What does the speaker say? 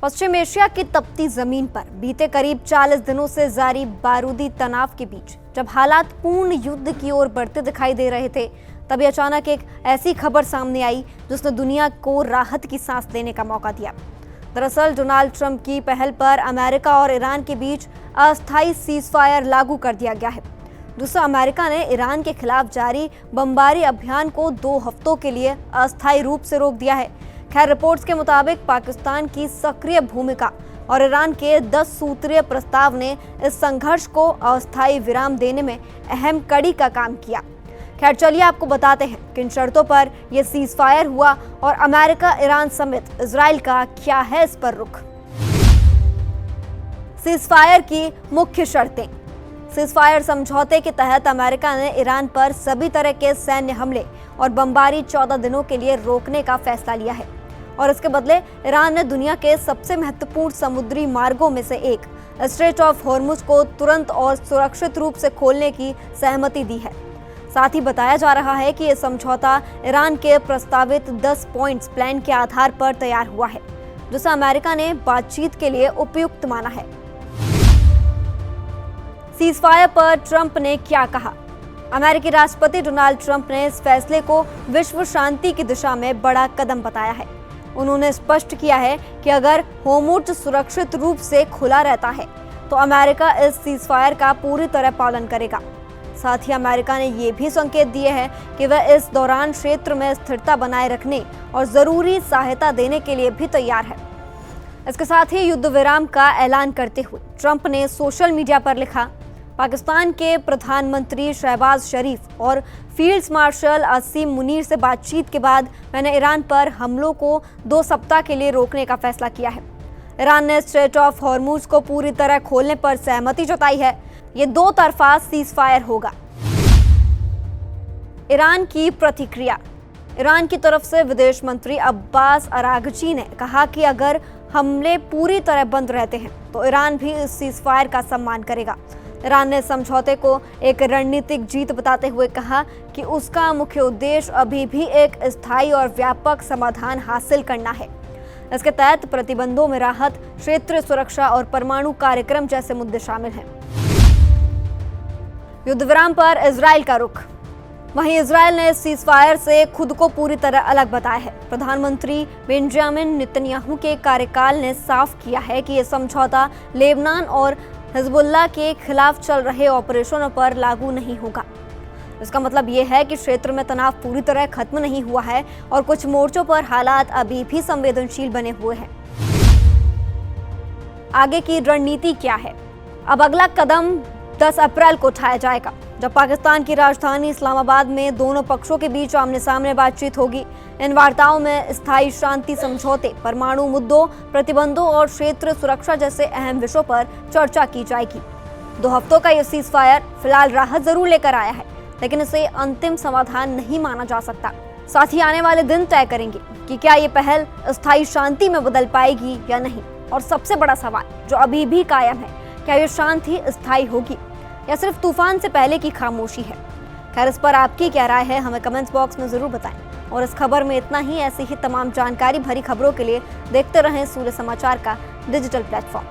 पश्चिम Asia की तपती जमीन पर बीते करीब 40 दिनों से जारी बारूदी तनाव के बीच जब हालात पूर्ण युद्ध की ओर बढ़ते दिखाई दे रहे थे, तभी अचानक एक ऐसी खबर सामने आई जिसने दुनिया को राहत की सांस लेने का मौका दिया। दरअसल डोनाल्ड ट्रंप की पहल पर अमेरिका और ईरान के बीच अस्थायी सीजफायर लागू कर दिया गया है। दूसरा, अमेरिका ने ईरान के खिलाफ जारी बमबारी अभियान को 2 हफ्तों के लिए अस्थायी रूप से रोक दिया है। खैर, रिपोर्ट्स के मुताबिक पाकिस्तान की सक्रिय भूमिका और ईरान के 10 सूत्रीय प्रस्ताव ने इस संघर्ष को अस्थायी विराम देने में अहम कड़ी का काम किया। खैर, चलिए आपको बताते हैं किन शर्तों पर यह सीजफायर हुआ और अमेरिका, ईरान समेत इजराइल का क्या है इस पर रुख। सीजफायर की मुख्य शर्तें। सीजफायर समझौते के तहत अमेरिका ने ईरान पर सभी तरह के सैन्य हमले और बमबारी 14 दिनों के लिए रोकने का फैसला लिया है और इसके बदले ईरान ने दुनिया के सबसे महत्वपूर्ण समुद्री मार्गों में से एक स्ट्रेट ऑफ हॉर्मुज को तुरंत और सुरक्षित रूप से खोलने की सहमति दी है। साथ ही बताया जा रहा है कि यह समझौता ईरान के प्रस्तावित 10 पॉइंट्स प्लान के आधार पर तैयार हुआ है, जिसे अमेरिका ने बातचीत के लिए उपयुक्त माना है। सीजफायर पर ट्रंप ने क्या कहा? अमेरिकी राष्ट्रपति डोनाल्ड ट्रंप ने इस फैसले को विश्व शांति की दिशा में बड़ा कदम बताया है। उन्होंने स्पष्ट किया है कि अगर होर्मुज सुरक्षित रूप से खुला रहता है तो अमेरिका इस सीजफायर का पूरी तरह पालन करेगा। साथ ही अमेरिका ने ये भी संकेत दिए हैं कि वह इस दौरान क्षेत्र में स्थिरता बनाए रखने और जरूरी सहायता देने के लिए भी तैयार है। इसके साथ ही युद्ध विराम का ऐलान करते हुए ट्रंप ने सोशल मीडिया पर लिखा, पाकिस्तान के प्रधानमंत्री शहबाज शरीफ और फील्ड मार्शल असीम मुनीर से बातचीत के बाद मैंने ईरान पर हमलों को 2 सप्ताह के लिए रोकने का फैसला किया है। ईरान ने स्ट्रेट ऑफ हॉर्मुज को पूरी तरह खोलने पर सहमति जताई है। ये 2 तरफा सीजफायर होगा। ईरान की प्रतिक्रिया। ईरान की तरफ से विदेश मंत्री अब्बास अरागची ने कहा कि अगर हमले पूरी तरह बंद रहते हैं तो ईरान भी इस सीजफायर का सम्मान करेगा। ईरान ने समझौते को एक रणनीतिक जीत बताते हुए कहा कि उसका मुख्य उद्देश्य अभी भी एक स्थायी और व्यापक समाधान हासिल करना है। इसके तहत प्रतिबंधों में राहत, क्षेत्रीय सुरक्षा और परमाणु कार्यक्रम जैसे मुद्दे शामिल हैं। युद्ध विराम पर इजराइल का रुख। वहीं इजराइल ने सीजफायर से खुद को पूरी तरह अलग बताया है। प्रधानमंत्री बेंजामिन नेतन्याहू के कार्यकाल ने साफ किया है कि यह समझौता लेबनान और हिजबुल्लाह के खिलाफ चल रहे ऑपरेशनों पर लागू नहीं होगा। इसका मतलब यह है कि क्षेत्र में तनाव पूरी तरह खत्म नहीं हुआ है और कुछ मोर्चों पर हालात अभी भी संवेदनशील बने हुए हैं। आगे की रणनीति क्या है? अब अगला कदम 10 अप्रैल को उठाया जाएगा, जब पाकिस्तान की राजधानी इस्लामाबाद में दोनों पक्षों के बीच आमने सामने बातचीत होगी। इन वार्ताओं में स्थायी शांति समझौते, परमाणु मुद्दों, प्रतिबंधों और क्षेत्रीय सुरक्षा जैसे अहम विषयों पर चर्चा की जाएगी। 2 हफ्तों का यह सीजफायर फिलहाल राहत जरूर लेकर आया है, लेकिन इसे अंतिम समाधान नहीं माना जा सकता। साथ ही आने वाले दिन तय करेंगे कि क्या ये पहल स्थायी शांति में बदल पाएगी या नहीं। और सबसे बड़ा सवाल जो अभी भी कायम है, क्या ये शांति स्थायी होगी या सिर्फ तूफान से पहले की खामोशी है? खैर, इस पर आपकी क्या राय है, हमें कमेंट्स बॉक्स में जरूर बताएं। और इस खबर में इतना ही। ऐसी ही तमाम जानकारी भरी खबरों के लिए देखते रहें सूर्य समाचार का डिजिटल प्लेटफॉर्म।